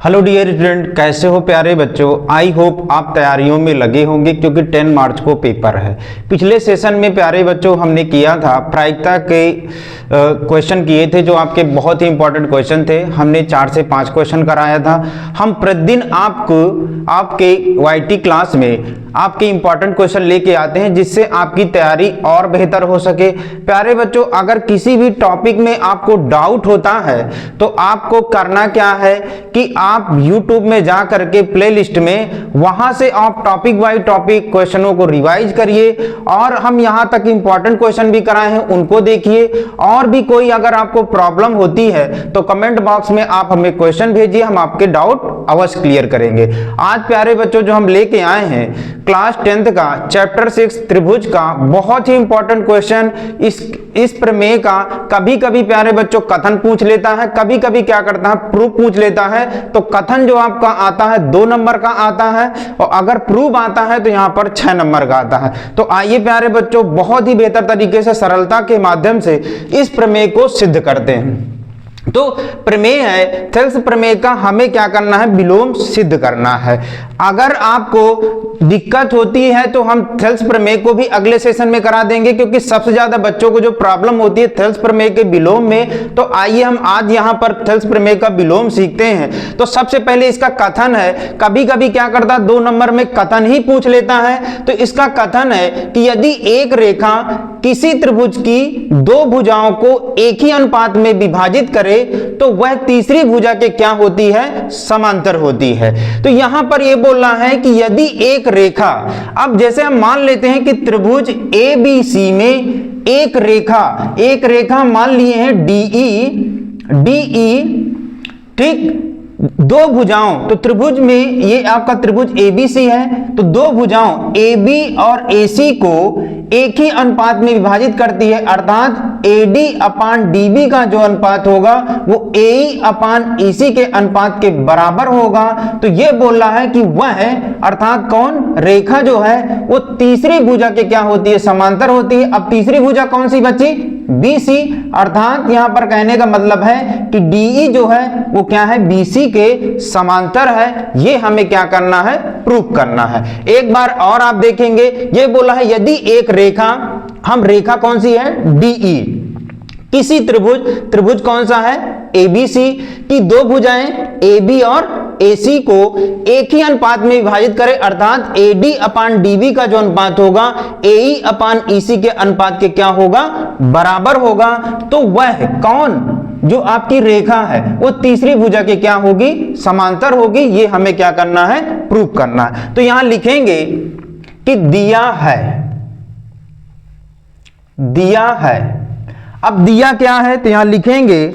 Hello dear student, कैसे हो प्यारे बच्चों। आई होप आप तैयारियों में लगे होंगे क्योंकि 10 मार्च को पेपर है। पिछले सेशन में प्यारे बच्चों हमने किया था प्रायिकता के क्वेश्चन किए थे जो आपके बहुत ही इंपॉर्टेंट क्वेश्चन थे। हमने 4 से 5 क्वेश्चन कराया था। हम प्रतिदिन आपको आपके वाईटी क्लास में आपके इंपॉर्टेंट क्वेश्चन लेके आते हैं जिससे आपकी तैयारी और बेहतर हो सके। प्यारे बच्चों, अगर किसी भी टॉपिक में आपको डाउट होता है तो आपको करना क्या है कि आप YouTube में जा करके प्लेलिस्ट में वहां से आप टॉपिक बाय टॉपिक क्वेश्चनों को रिवाइज करिए और हम यहां तक इंपॉर्टेंट क्वेश्चन भी कराए हैं उनको देखिए। और भी कोई अगर आपको प्रॉब्लम होती है तो कमेंट बॉक्स में आप हमें क्वेश्चन भेजिए, हम आपके डाउट अवश्य क्लियर करेंगे। आज प्यारे बच्चों जो हम लेके आए हैं क्लास 10th का चैप्टर 6 त्रिभुज का बहुत ही इंपॉर्टेंट क्वेश्चन। इस प्रमेय का कभी कभी प्यारे बच्चों कथन पूछ लेता है, कभी कभी क्या करता है प्रूफ पूछ लेता है। तो कथन जो आपका आता है 2 नंबर का आता है और अगर प्रूफ आता है तो यहां पर 6 नंबर का आता है। तो आइए प्यारे बच्चों बहुत ही बेहतर तरीके से सरलता के माध्यम से इस प्रमेय को सिद्ध करते हैं। तो प्रमेय है थेल्स प्रमेय का, हमें क्या करना है, विलोम सिद्ध करना है। अगर आपको दिक्कत होती है तो हम थेल्स प्रमेय को भी अगले सेशन में करा देंगे क्योंकि सबसे ज्यादा बच्चों को जो प्रॉब्लम होती है थेल्स प्रमेय के विलोम में। तो आइए हम आज यहां पर थेल्स प्रमेय का विलोम सीखते हैं। तो सबसे पहले इसका कथन है। कभी कभी क्या करता है 2 नंबर में कथन ही पूछ लेता है। तो इसका कथन है कि यदि एक रेखा किसी त्रिभुज की 2 भुजाओं को एक ही अनुपात में विभाजित करे तो वह तीसरी भुजा के क्या होती है, समांतर होती है। तो यहां पर यह बोलना है कि यदि एक रेखा, अब जैसे हम मान लेते हैं कि त्रिभुज ABC में एक रेखा मान लिए हैं DE, ठीक, 2 भुजाओं। तो त्रिभुज में ये आपका त्रिभुज ABC है तो 2 भुजाओं AB और AC को एक ही अनुपात में विभाजित करती है, अर्थात AD अपान DB का जो अनुपात होगा वो AE अपान EC के अनुपात के बराबर होगा। तो ये बोल रहा है कि वह है अर्थात कौन, रेखा जो है वो तीसरी भुजा के क्या होती है, समांतर होती है। अब तीसरी भुजा कौन सी बची, BC, अर्थात यहां पर कहने का मतलब है कि DE जो है वो क्या है, BC के समांतर है। ये हमें क्या करना है, प्रूफ करना है। एक बार और आप देखेंगे ये बोला है यदि एक रेखा, हम रेखा कौन सी है, DE, किसी त्रिभुज कौन सा है, ABC की 2 भुजाएं AB और AC को एक ही अनुपात में विभाजित करें, अर्थात AD अपान DB का जो अनुपात होगा AE अपान EC के अनुपात के क्या होगा, बराबर होगा। तो वह कौन, जो आपकी रेखा है वो तीसरी भुजा के क्या होगी, समांतर होगी। ये हमें क्या करना है, प्रूफ करना है। तो यहां लिखेंगे कि दिया है। अब दिया क्या है तो यहां लिखेंगे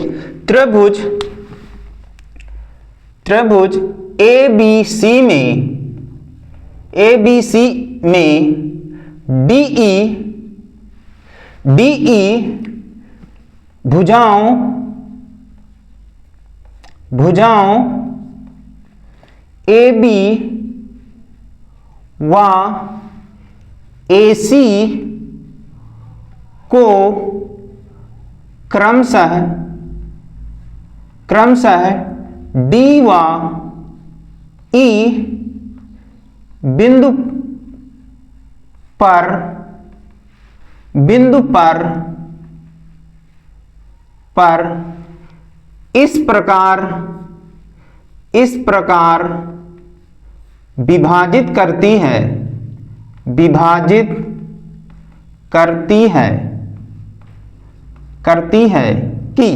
त्रिभुज ABC में DE भुजाओं AB व AC को क्रमशः D व E बिंदु पर इस प्रकार विभाजित करती है कि,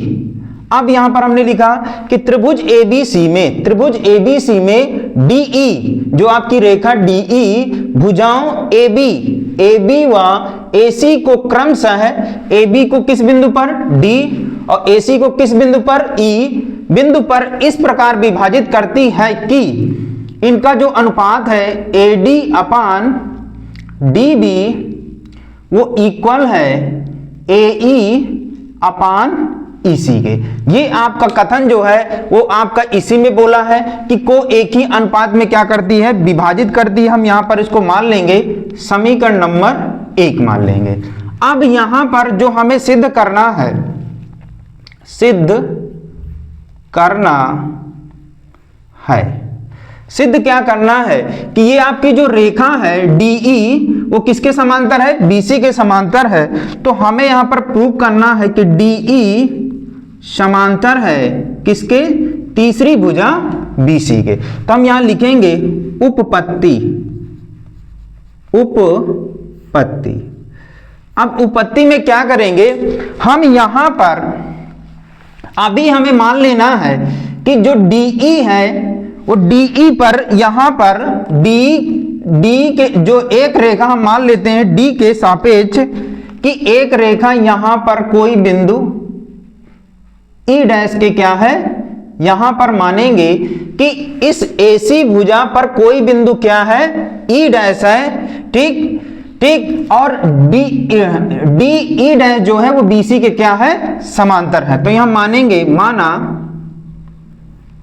अब यहां पर हमने लिखा कि त्रिभुज ABC में DE, जो आपकी रेखा DE भुजाओं AB व AC को क्रमशः AB को किस बिंदु पर, D, और AC को किस बिंदु पर, E बिंदु पर इस प्रकार विभाजित करती है कि इनका जो अनुपात है AD अपान DB वो इक्वल है AE अपान EC के। ये आपका कथन जो है वो आपका इसी में बोला है कि को एक ही अनुपात में क्या करती है, विभाजित करती है। हम यहां पर इसको मान लेंगे समीकरण नंबर 1 मान लेंगे। अब यहां पर जो हमें सिद्ध करना है। सिद्ध क्या करना है कि ये आपकी जो रेखा है DE वो किसके समांतर है, BC के समांतर है। तो हमें यहां पर प्रूव करना है कि DE समांतर है किसके, तीसरी भुजा BC के। तो हम यहां लिखेंगे उपपत्ति, उपपत्ति। अब उपपत्ति में क्या करेंगे, हम यहां पर अभी हमें मान लेना है कि जो DE है वो DE पर यहां पर D के जो एक रेखा हम मान लेते हैं D के सापेक्ष कि एक रेखा यहां पर कोई बिंदु E डैश के क्या है, यहां पर मानेंगे कि इस AC भुजा पर कोई बिंदु क्या है, E डैश है। ठीक ठीक, और DE डैश जो है वो BC के क्या है, समांतर है। तो यहां मानेंगे, माना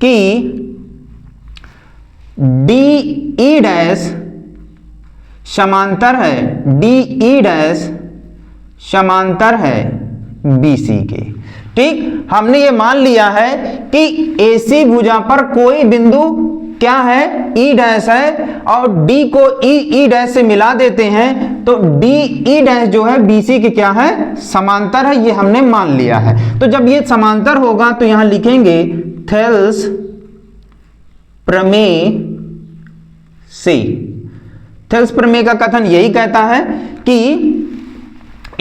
कि DE डैश समांतर है, DE डैश समांतर है BC के। ठीक, हमने ये मान लिया है कि AC भुजा पर कोई बिंदु क्या है, E डैश है, और D को E डैश से मिला देते हैं तो DE डैश जो है BC के क्या है, समांतर है। ये हमने मान लिया है। तो जब ये समांतर होगा तो यहां लिखेंगे थेल्स प्रमेय से। थेल्स प्रमेय का कथन यही कहता है कि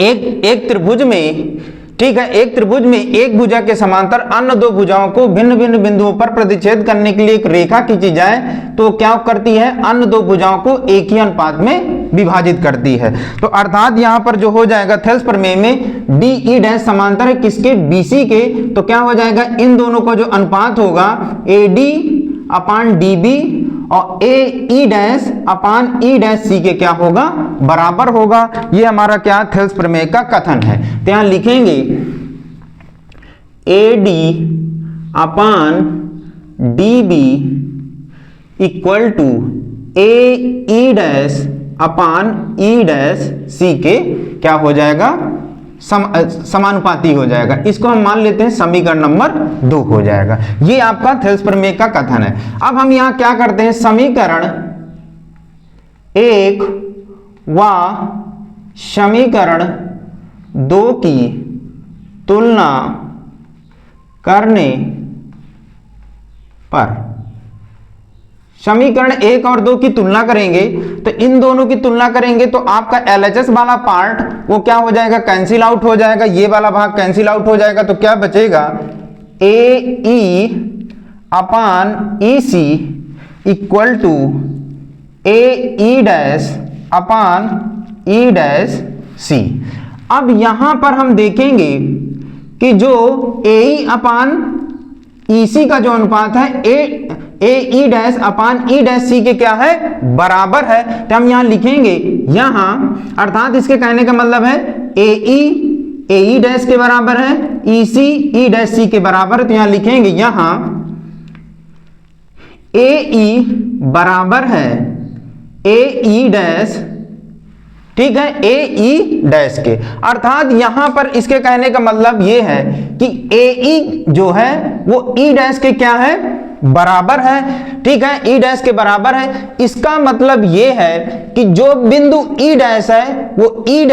एक त्रिभुज में, ठीक है, एक त्रिभुज में एक भुजा के समांतर अन्य दो भुजाओं को भिन्न भिन्न बिंदुओं पर प्रतिच्छेद करने के लिए एक रेखा खींची जाए तो क्या करती है, अन्य दो भुजाओं को एक ही अनुपात में विभाजित करती है। तो अर्थात यहां पर जो हो जाएगा थेल्स प्रमेय में DE डैश समांतर है किसके, BC के। तो क्या हो जाएगा, इन दोनों का जो अनुपात होगा AD अपान DB और AE dash upon E dash C के क्या होगा, बराबर होगा। ये हमारा क्या, थेल्स प्रमेय का कथन है। तो यहां लिखेंगे AD upon DB equal to AE dash upon E dash C के क्या हो जाएगा, समानुपाती हो जाएगा। इसको हम मान लेते हैं समीकरण नंबर 2 हो जाएगा। ये आपका थेल्स प्रमेय का कथन है। अब हम यहां क्या करते हैं, समीकरण 1 व समीकरण 2 की तुलना करने पर, समीकरण 1 और 2 की तुलना करेंगे तो इन दोनों की तुलना करेंगे तो आपका LHS वाला पार्ट वो क्या हो जाएगा, कैंसिल आउट हो जाएगा, ये वाला भाग कैंसिल आउट हो जाएगा। तो क्या बचेगा, AE upon EC equal to AE dash upon E dash C। अब यहां पर हम देखेंगे कि जो AE अपान EC का जो अनुपात है AE dash upon E dash C के क्या है, बराबर है। तो हम यहां लिखेंगे, यहां अर्थात इसके कहने का मतलब है AE डैश के बराबर है, EC E डैश C के बराबर है। तो यहां लिखेंगे यहां AE बराबर है AE डैश, ठीक है, AE डैश के। अर्थात यहां पर इसके कहने का मतलब यह है कि AE जो है वो E डैश के क्या है, बराबर है। ठीक है, E डैश के बराबर है। इसका मतलब यह है कि जो बिंदु E डैश है वो E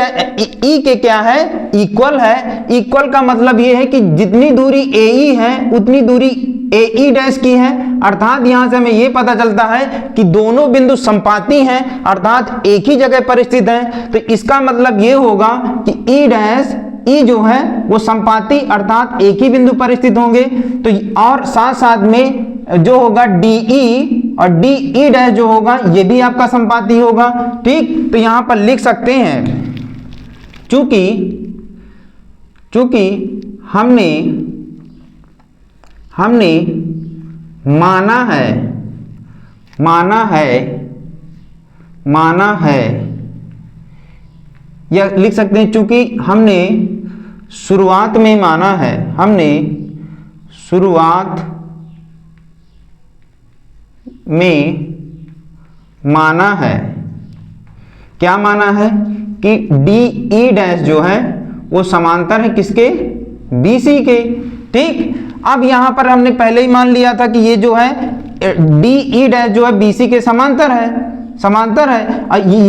के क्या है, इक्वल है। इक्वल का मतलब यह है कि जितनी दूरी AE है उतनी दूरी AE डैश की है। अर्थात यहां से हमें यह पता चलता है कि दोनों बिंदु संपाती हैं, अर्थात एक ही जगह पर स्थित हैं। तो इसका मतलब यह होगा कि E डैश, E जो है वो संपाती अर्थात एक ही बिंदु पर स्थित होंगे। तो और साथ साथ में जो होगा DE और DE डैश जो होगा ये भी आपका संपाती होगा। ठीक, तो यहां पर लिख सकते हैं चूंकि हमने माना है या लिख सकते हैं चूंकि हमने शुरुआत में माना है, हमने शुरुआत में माना है, क्या माना है कि DE डैश जो है वो समांतर है किसके, BC के। ठीक, अब यहां पर हमने पहले ही मान लिया था कि ये जो है डी ई डैश जो है BC के समांतर है।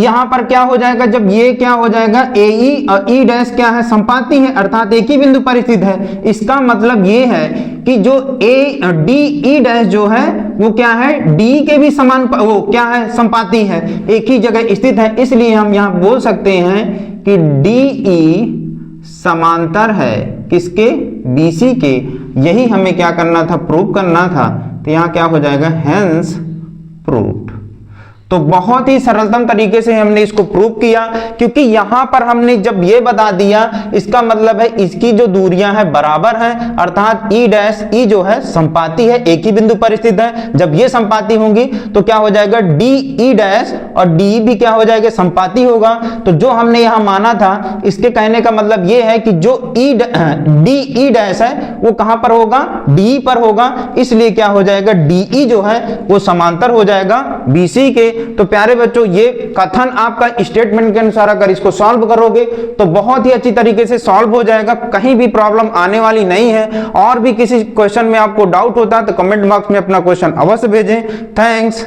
यहां पर क्या हो जाएगा, जब ये क्या हो जाएगा AE और E डैश क्या है, संपाती है, अर्थात एक ही बिंदु पर स्थित है। इसका मतलब ये है कि जो DE डैश जो है वो क्या है, D के भी समान, वो क्या है, संपाती है, एक ही जगह स्थित है। इसलिए हम यहां बोल सकते हैं कि DE समांतर है किसके, BC के। यही हमें क्या करना था, प्रूव करना था। तो यहां क्या हो जाएगा, हेंस प्रूव्ड। तो बहुत ही सरलतम तरीके से हमने इसको प्रूव किया, क्योंकि यहां पर हमने जब ये बता दिया, इसका मतलब है इसकी जो दूरियां हैं बराबर हैं, अर्थात E डैश E जो है संपाती है, एक ही बिंदु पर स्थित है। जब ये संपाती होंगी तो क्या हो जाएगा, DE डैश और DE भी क्या हो जाएगा, संपाती होगा। तो जो हमने यहां माना था, इसके कहने का मतलब ये है कि जो DE डैश है वो कहां पर होगा, DE पर होगा। इसलिए क्या हो जाएगा, DE जो है वो समांतर हो जाएगा BC के। तो प्यारे बच्चों, ये कथन आपका स्टेटमेंट के अनुसार अगर इसको सॉल्व करोगे तो बहुत ही अच्छी तरीके से सॉल्व हो जाएगा, कहीं भी प्रॉब्लम आने वाली नहीं है। और भी किसी क्वेश्चन में आपको डाउट होता है तो कमेंट बॉक्स में अपना क्वेश्चन अवश्य भेजें। थैंक्स।